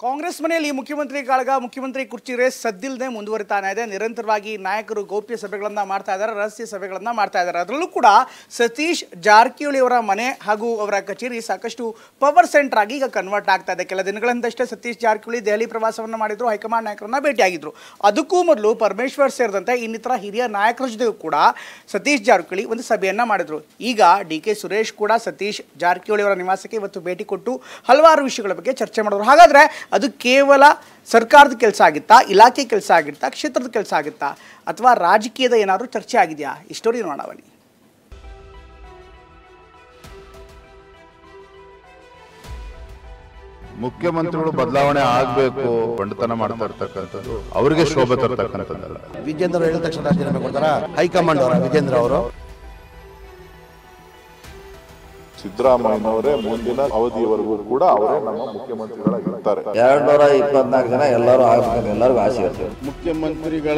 ಕಾಂಗ್ರೆಸ್ ಮನೆಯಲ್ಲಿ ಮುಖ್ಯಮಂತ್ರಿ ಕಾಳಗ ಮುಖ್ಯಮಂತ್ರಿ ಕುರ್ಚಿ ರೇಸ್ ಸದ್ದಿಲ್ಲದೆ ಮುಂದುವರಿತಾನೆ ಇದೆ. ನಿರಂತರವಾಗಿ ನಾಯಕರು ಗೌಪ್ಯ ಸಭೆಗಳನ್ನು ಮಾಡ್ತಾ ಇದ್ದಾರೆ, ರಹಸ್ಯ ಸಭೆಗಳನ್ನು ಮಾಡ್ತಾ ಇದ್ದಾರೆ. ಅದರಲ್ಲೂ ಕೂಡ ಸತೀಶ್ ಜಾರಕಿಹೊಳಿ ಅವರ ಮನೆ ಹಾಗೂ ಅವರ ಕಚೇರಿ ಸಾಕಷ್ಟು ಪವರ್ ಸೆಂಟರ್ ಆಗಿ ಈಗ ಕನ್ವರ್ಟ್ ಆಗ್ತಾ ಇದೆ. ಕೆಲ ದಿನಗಳ ಹಿಂದಷ್ಟೇ ಸತೀಶ್ ಜಾರಕಿಹೊಳಿ ದೆಹಲಿ ಪ್ರವಾಸವನ್ನು ಮಾಡಿದ್ರು, ಹೈಕಮಾಂಡ್ ನಾಯಕರನ್ನ ಭೇಟಿಯಾಗಿದ್ರು. ಅದಕ್ಕೂ ಮೊದಲು ಪರಮೇಶ್ವರ್ ಸೇರಿದಂತೆ ಇನ್ನಿತರ ಹಿರಿಯ ನಾಯಕರ ಜೊತೆಗೂ ಕೂಡ ಸತೀಶ್ ಜಾರಕಿಹೊಳಿ ಒಂದು ಸಭೆಯನ್ನು ಮಾಡಿದ್ರು. ಈಗ ಡಿ.ಕೆ. ಸುರೇಶ್ ಕೂಡ ಸತೀಶ್ ಜಾರಕಿಹೊಳಿ ಅವರ ನಿವಾಸಕ್ಕೆ ಇವತ್ತು ಭೇಟಿ ಕೊಟ್ಟು ಹಲವಾರು ವಿಷಯಗಳ ಬಗ್ಗೆ ಚರ್ಚೆ ಮಾಡಿದ್ರು. ಹಾಗಾದ್ರೆ ಅದು ಕೇವಲ ಸರ್ಕಾರದ ಕೆಲಸ ಆಗಿತ್ತಾ, ಇಲಾಖೆ ಕೆಲಸ ಆಗಿತ್ತಾ, ಕ್ಷೇತ್ರದ ಕೆಲಸ ಆಗಿತ್ತಾ, ಅಥವಾ ರಾಜಕೀಯದ ಏನಾದರೂ ಚರ್ಚೆ ಆಗಿದೆಯಾ? ಈ ಸ್ಟೋರಿ ನೋಡೋಣ ಬನ್ನಿ. ಮುಖ್ಯಮಂತ್ರಿಗಳು ಬದಲಾವಣೆ ಆಗಬೇಕು, ಬಂಡತನ ಮಾಡ್ತಾ ಇರ್ತಕ್ಕಂಥದ್ದು ಅವರಿಗೆ ಶೋಭೆ ತರ್ತಕ್ಕಂಥದ್ದಲ್ಲ. ವಿಜೇಂದ್ರ ಹೇಳಿದ ತಕ್ಷಣ ರಾಜೀನಾಮೆ ಕೊಡ್ತಾರ ಹೈಕಮಾಂಡ್ ಅವರ ವಿಜೇಂದ್ರ ಅವರು. ಸಿದ್ದರಾಮಯ್ಯನವರೇ ಮುಂದಿನ ಅವಧಿಯವರೆಗೂ ಕೂಡ ಅವರೇ ನಮ್ಮ ಮುಖ್ಯಮಂತ್ರಿಗಳಾಗಿರ್ತಾರೆ. 224 ಜನ ಎಲ್ಲರೂ ಆಗಬೇಕು, ಎಲ್ಲರಿಗೂ ಆಸೆ ಇರ್ತದೆ. ಮುಖ್ಯಮಂತ್ರಿಗಳ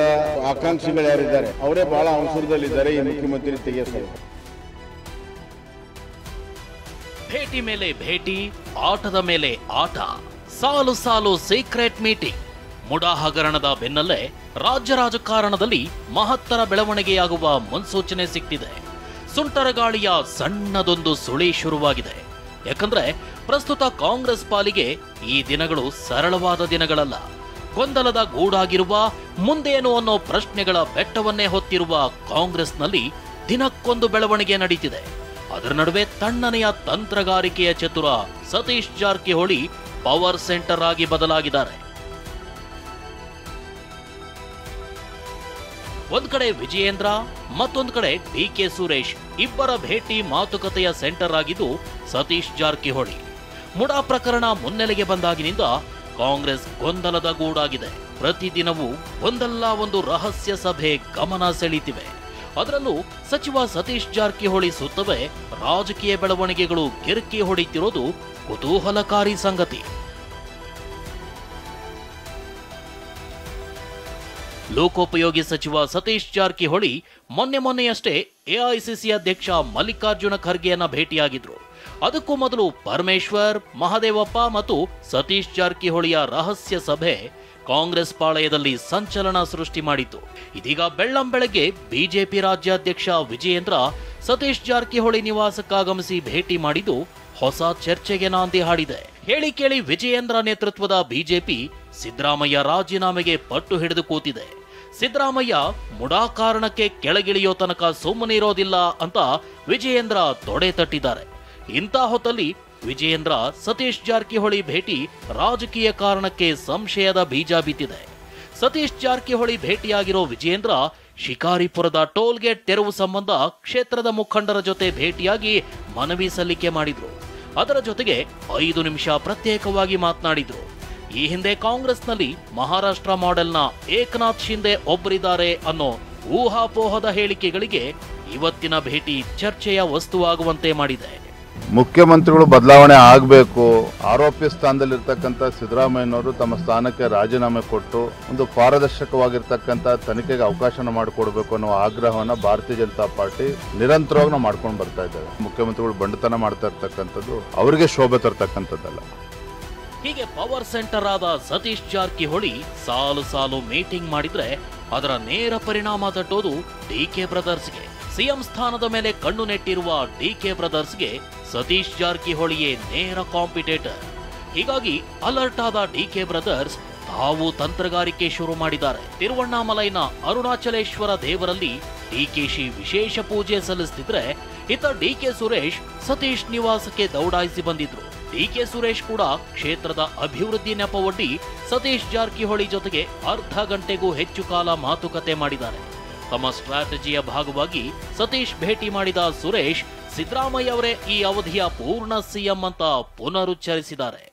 ಆಕಾಂಕ್ಷಿಗಳು ಯಾರಿದ್ದಾರೆ ಅವರೇ ಬಹಳ ಅವಸರದಲ್ಲಿದ್ದಾರೆ ಈ ಮುಖ್ಯಮಂತ್ರಿ ತೆಗೆಸಲು. ಭೇಟಿ ಮೇಲೆ ಭೇಟಿ, ಆಟದ ಮೇಲೆ ಆಟ, ಸಾಲು ಸಾಲು ಸೀಕ್ರೆಟ್ ಮೀಟಿಂಗ್. ಮುಡಾ ಹಗರಣದ ಬೆನ್ನಲ್ಲೇ ರಾಜ್ಯ ರಾಜಕಾರಣದಲ್ಲಿ ಮಹತ್ತರ ಬೆಳವಣಿಗೆಯಾಗುವ ಮುನ್ಸೂಚನೆ ಸಿಕ್ತಿದೆ. ಸುಂಟರಗಾಳಿಯ ಸಣ್ಣದೊಂದು ಸುಳಿ ಶುರುವಾಗಿದೆ. ಯಾಕಂದ್ರೆ ಪ್ರಸ್ತುತ ಕಾಂಗ್ರೆಸ್ ಪಾಲಿಗೆ ಈ ದಿನಗಳು ಸರಳವಾದ ದಿನಗಳಲ್ಲ. ಗೊಂದಲದ ಗೂಡಾಗಿರುವ, ಮುಂದೇನು ಅನ್ನೋ ಪ್ರಶ್ನೆಗಳ ಬೆಟ್ಟವನ್ನೇ ಹೊತ್ತಿರುವ ಕಾಂಗ್ರೆಸ್ನಲ್ಲಿ ದಿನಕ್ಕೊಂದು ಬೆಳವಣಿಗೆ ನಡೀತಿದೆ. ಅದರ ನಡುವೆ ತಣ್ಣನೆಯ ತಂತ್ರಗಾರಿಕೆಯ ಚತುರ ಸತೀಶ್ ಜಾರಕಿಹೊಳಿ ಪವರ್ ಸೆಂಟರ್ ಆಗಿ ಬದಲಾಗಿದ್ದಾರೆ. ಒಂದ್ ಕಡೆ ವಿಜಯೇಂದ್ರ, ಮತ್ತೊಂದು ಕಡೆ ಡಿ.ಕೆ. ಸುರೇಶ್ ಇಬ್ಬರ ಭೇಟಿ ಮಾತುಕತೆಯ ಸೆಂಟರ್ ಆಗಿದ್ದು ಸತೀಶ್ ಜಾರಕಿಹೊಳಿ. ಮುಡಾ ಪ್ರಕರಣ ಮುನ್ನೆಲೆಗೆ ಬಂದಾಗಿನಿಂದ ಕಾಂಗ್ರೆಸ್ ಗೊಂದಲದ ಗೂಡಾಗಿದೆ. ಪ್ರತಿದಿನವೂ ಒಂದಲ್ಲ ಒಂದು ರಹಸ್ಯ ಸಭೆ ಗಮನ ಸೆಳೀತಿವೆ. ಅದರಲ್ಲೂ ಸಚಿವ ಸತೀಶ್ ಜಾರಕಿಹೊಳಿ ಸುತ್ತವೇ ರಾಜಕೀಯ ಬೆಳವಣಿಗೆಗಳು ಗಿರ್ಕಿ ಹೊಡೆಯುತ್ತಿರೋದು ಕುತೂಹಲಕಾರಿ ಸಂಗತಿ. ಲೋಕೋಪಯೋಗಿ ಸಚಿವ ಸತೀಶ್ ಜಾರಕಿಹೊಳಿ ಮೊನ್ನೆಯಷ್ಟೇ ಎಐಸಿಸಿ ಅಧ್ಯಕ್ಷ ಮಲ್ಲಿಕಾರ್ಜುನ ಖರ್ಗೆಯನ್ನ ಭೇಟಿಯಾಗಿದ್ರು. ಅದಕ್ಕೂ ಮೊದಲು ಪರಮೇಶ್ವರ್, ಮಹದೇವಪ್ಪ ಮತ್ತು ಸತೀಶ್ ಜಾರಕಿಹೊಳಿಯ ರಹಸ್ಯ ಸಭೆ ಕಾಂಗ್ರೆಸ್ ಪಾಳಯದಲ್ಲಿ ಸಂಚಲನ ಸೃಷ್ಟಿ ಮಾಡಿತು. ಇದೀಗ ಬೆಳ್ಳಂಬೆಳಗ್ಗೆ ಬಿಜೆಪಿ ರಾಜ್ಯಾಧ್ಯಕ್ಷ ವಿಜಯೇಂದ್ರ ಸತೀಶ್ ಜಾರಕಿಹೊಳಿ ನಿವಾಸಕ್ಕಾಗಮಿಸಿ ಭೇಟಿ ಮಾಡಿದ್ದು ಹೊಸ ಚರ್ಚೆಗೆ ನಾಂದಿ ಹಾಡಿದೆ. ಹೇಳಿ ಕೇಳಿ ವಿಜಯೇಂದ್ರ ನೇತೃತ್ವದ ಬಿಜೆಪಿ ಸಿದ್ದರಾಮಯ್ಯ ರಾಜೀನಾಮೆಗೆ ಪಟ್ಟು ಹಿಡಿದು ಕೂತಿದೆ. ಸಿದ್ದರಾಮಯ್ಯ ಮುಡಾ ಕಾರಣಕ್ಕೆ ಕೆಳಗಿಳಿಯೋ ತನಕ ಸುಮ್ಮನಿರೋದಿಲ್ಲ ಅಂತ ವಿಜಯೇಂದ್ರ ತೊಡೆ ತಟ್ಟಿದ್ದಾರೆ. ಇಂಥ ಹೊತ್ತಲ್ಲಿ ವಿಜಯೇಂದ್ರ ಸತೀಶ್ ಜಾರಕಿಹೊಳಿ ಭೇಟಿ ರಾಜಕೀಯ ಕಾರಣಕ್ಕೆ ಸಂಶಯದ ಬೀಜ ಬಿತ್ತಿದೆ. ಸತೀಶ್ ಜಾರಕಿಹೊಳಿ ಭೇಟಿಯಾಗಿರೋ ವಿಜಯೇಂದ್ರ ಶಿಕಾರಿಪುರದ ಟೋಲ್ಗೇಟ್ ತೆರವು ಸಂಬಂಧ ಕ್ಷೇತ್ರದ ಮುಖಂಡರ ಜೊತೆ ಭೇಟಿಯಾಗಿ ಮನವಿ ಸಲ್ಲಿಕೆ ಮಾಡಿದ್ರು. ಅದರ ಜೊತೆಗೆ 5 ನಿಮಿಷ ಪ್ರತ್ಯೇಕವಾಗಿ ಮಾತನಾಡಿದ್ರು. ಈ ಹಿಂದೆ ಕಾಂಗ್ರೆಸ್ನಲ್ಲಿ ಮಹಾರಾಷ್ಟ್ರ ಮಾಡೆಲ್ನ ಏಕನಾಥ್ ಶಿಂದೆ ಒಬ್ಬರಿದ್ದಾರೆ ಅನ್ನೋ ಊಹಾಪೋಹದ ಹೇಳಿಕೆಗಳಿಗೆ ಇವತ್ತಿನ ಭೇಟಿ ಚರ್ಚೆಯ ವಸ್ತುವಾಗುವಂತೆ ಮಾಡಿದೆ. ಮುಖ್ಯಮಂತ್ರಿಗಳು ಬದಲಾವಣೆ ಆಗಬೇಕು, ಆರೋಪಿ ಸ್ಥಾನದಲ್ಲಿರ್ತಕ್ಕಂಥ ಸಿದ್ದರಾಮಯ್ಯನವರು ತಮ್ಮ ಸ್ಥಾನಕ್ಕೆ ರಾಜೀನಾಮೆ ಕೊಟ್ಟು ಒಂದು ಪಾರದರ್ಶಕವಾಗಿರ್ತಕ್ಕಂಥ ತನಿಖೆಗೆ ಅವಕಾಶನ ಮಾಡಿಕೊಡ್ಬೇಕು ಅನ್ನೋ ಆಗ್ರಹವನ್ನ ಭಾರತೀಯ ಜನತಾ ಪಾರ್ಟಿ ನಿರಂತರವಾಗಿ ಮಾಡ್ಕೊಂಡು ಬರ್ತಾ ಇದ್ದಾರೆ. ಮುಖ್ಯಮಂತ್ರಿಗಳು ಬಂಡತನ ಮಾಡ್ತಾ ಇರ್ತಕ್ಕಂಥದ್ದು ಅವರಿಗೆ ಶೋಭೆ ತರ್ತಕ್ಕಂಥದ್ದಲ್ಲ. ಹೀಗೆ ಪವರ್ ಸೆಂಟರ್ ಆದ ಸತೀಶ್ ಜಾರಕಿಹೊಳಿ ಸಾಲು ಸಾಲು ಮೀಟಿಂಗ್ ಮಾಡಿದ್ರೆ ಅದರ ನೇರ ಪರಿಣಾಮ ತಟ್ಟೋದು ಡಿ.ಕೆ. ಬ್ರದರ್ಸ್ಗೆ. ಸಿಎಂ ಸ್ಥಾನದ ಮೇಲೆ ಕಣ್ಣು ನೆಟ್ಟಿರುವ ಡಿ.ಕೆ. ಬ್ರದರ್ಸ್ಗೆ ಸತೀಶ್ ಜಾರಕಿಹೊಳಿಯೇ ನೇರ ಕಾಂಪಿಟೇಟರ್. ಹೀಗಾಗಿ ಅಲರ್ಟ್ ಆದ ಡಿ.ಕೆ. ಬ್ರದರ್ಸ್ ತಾವು ತಂತ್ರಗಾರಿಕೆ ಶುರು ಮಾಡಿದ್ದಾರೆ. ತಿರುವಣ್ಣಾಮಲೈನ ಅರುಣಾಚಲೇಶ್ವರ ದೇವರಲ್ಲಿ ಡಿಕೆಶಿ ವಿಶೇಷ ಪೂಜೆ ಸಲ್ಲಿಸುತ್ತಿದ್ರೆ, ಇತ್ತ ಡಿ.ಕೆ. ಸುರೇಶ್ ಸತೀಶ್ ನಿವಾಸಕ್ಕೆ ದೌಡಾಯಿಸಿ ಬಂದಿದ್ರು. ಡಿ.ಕೆ. ಸುರೇಶ್ ಕೂಡ ಕ್ಷೇತ್ರದ ಅಭಿವೃದ್ಧಿ ನೆಪವೊಡ್ಡಿ ಸತೀಶ್ ಜಾರಕಿಹೊಳಿ ಜೊತೆಗೆ ಅರ್ಧ ಗಂಟೆಗೂ ಹೆಚ್ಚು ಕಾಲ ಮಾತುಕತೆ ಮಾಡಿದ್ದಾರೆ. ತಮ್ಮ ಸ್ಟ್ರಾಟಜಿಯ ಭಾಗವಾಗಿ ಸತೀಶ್ ಭೇಟಿ ಮಾಡಿದ ಸುರೇಶ್ ಸಿದ್ದರಾಮಯ್ಯ ಅವರೇ ಈ ಅವಧಿಯ ಪೂರ್ಣ ಸಿಎಂ ಅಂತ ಪುನರುಚ್ಚರಿಸಿದ್ದಾರೆ.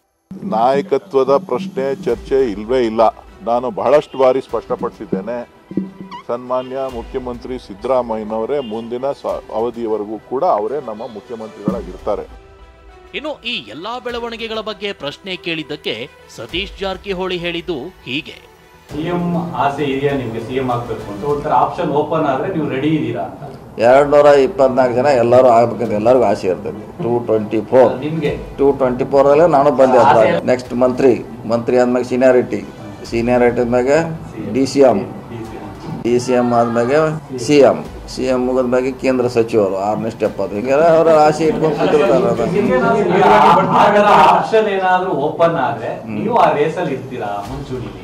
ನಾಯಕತ್ವದ ಪ್ರಶ್ನೆ ಚರ್ಚೆ ಇಲ್ವೇ ಇಲ್ಲ. ನಾನು ಬಹಳಷ್ಟು ಬಾರಿ ಸ್ಪಷ್ಟಪಡಿಸಿದ್ದೇನೆ, ಸನ್ಮಾನ್ಯ ಮುಖ್ಯಮಂತ್ರಿ ಸಿದ್ದರಾಮಯ್ಯನವರೇ ಮುಂದಿನ ಅವಧಿಯವರೆಗೂ ಕೂಡ ಅವರೇ ನಮ್ಮ ಮುಖ್ಯಮಂತ್ರಿಗಳಾಗಿರ್ತಾರೆ. ಇನ್ನು ಈ ಎಲ್ಲಾ ಬೆಳವಣಿಗೆಗಳ ಬಗ್ಗೆ ಪ್ರಶ್ನೆ ಕೇಳಿದ್ದಕ್ಕೆ ಸತೀಶ್ ಜಾರಕಿಹೊಳಿ ಹೇಳಿದ್ದು ಹೀಗೆ. ಸಿಎಂ ಆಸೆ ಇದೆಯಾ ನಿಮ್ಗೆ ಸಿಎಂ ಆಗ್ಬೇಕು ಅಂತ? ಒಂಥರ ಆಪ್ಷನ್ ಓಪನ್ ಆದ್ರೆ ನೀವು ರೆಡಿ ಇದ್ದೀರಾ? 224 ಜನ ಎಲ್ಲರೂ ಆಗ್ಬೇಕಂತ ಎಲ್ಲರಿಗೂ ಆಸೆ ಇರ್ತದೆ. 224 ನಿಮ್ಗೆ 224 ಅಲ್ಲೇ ನಾನು ಬಂದೆ. ನೆಕ್ಸ್ಟ್ ಮಂತ್ರಿ ಆದ್ಮೇಲೆ ಸೀನಿಯಾರಿಟಿ ಆದ್ಮೇಲೆ ಡಿ ಸಿ ಎಂ ಆದ್ಮೇಲೆ ಸಿ ಎಂ ಮುಗಿದ್ಮೇಲೆ ಕೇಂದ್ರ ಸಚಿವರು 6ನೇ ಸ್ಟೆಪ್. ಅದು ಹಿಂಗೆ ಅವರ ಆಸೆ ಇಟ್ಕೊಂಡು ಆಪ್ಷನ್ ಏನಾದ್ರೂ ಓಪನ್ ಆದ್ರೆ ನೀವು ಆ ರೇಸಲ್ಲಿ ಇರ್ತೀರಾ ಮುಂಚೂಣಿಲಿ?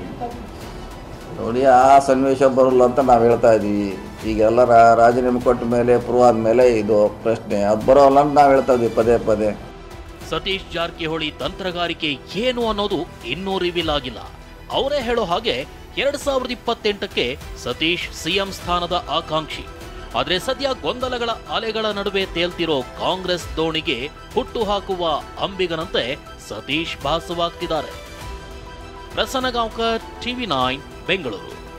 ನೋಡಿ, ಆ ಸನ್ನಿವೇಶ ಬರಲ್ಲ ಅಂತ ನಾವು ಹೇಳ್ತಾ ಇದೀವಿ. ಈಗೆಲ್ಲ ರಾಜೀನಾಮೆ ಕೊಟ್ಟ ಮೇಲೆ ಪ್ರೂವ್ ಆದ್ಮೇಲೆ ಇದು ಪ್ರಶ್ನೆ ಅದು ಬರೋಲ್ಲ ಅಂತ ನಾವು ಹೇಳ್ತಾ ಇದೀವಿ ಪದೇ. ಸತೀಶ್ ಜಾರಕಿಹೊಳಿ ತಂತ್ರಗಾರಿಕೆ ಏನು ಅನ್ನೋದು ಇನ್ನೂ ರಿವೀಲ್ ಆಗಿಲ್ಲ. ಅವರೇ ಹೇಳೋ ಹಾಗೆ 2028ಕ್ಕೆ ಸತೀಶ್ ಸಿಎಂ ಸ್ಥಾನದ ಆಕಾಂಕ್ಷಿ. ಆದ್ರೆ ಸದ್ಯ ಗೊಂದಲಗಳ ಅಲೆಗಳ ನಡುವೆ ತೇಲ್ತಿರೋ ಕಾಂಗ್ರೆಸ್ ದೋಣಿಗೆ ಹುಟ್ಟು ಹಾಕುವ ಅಂಬಿಗನಂತೆ ಸತೀಶ್ ಭಾಸವಾಗ್ತಿದ್ದಾರೆ. ಪ್ರಸನ್ನ ಗಾಂವ್ಕರ್, TV9 ಬೆಂಗಳೂರು.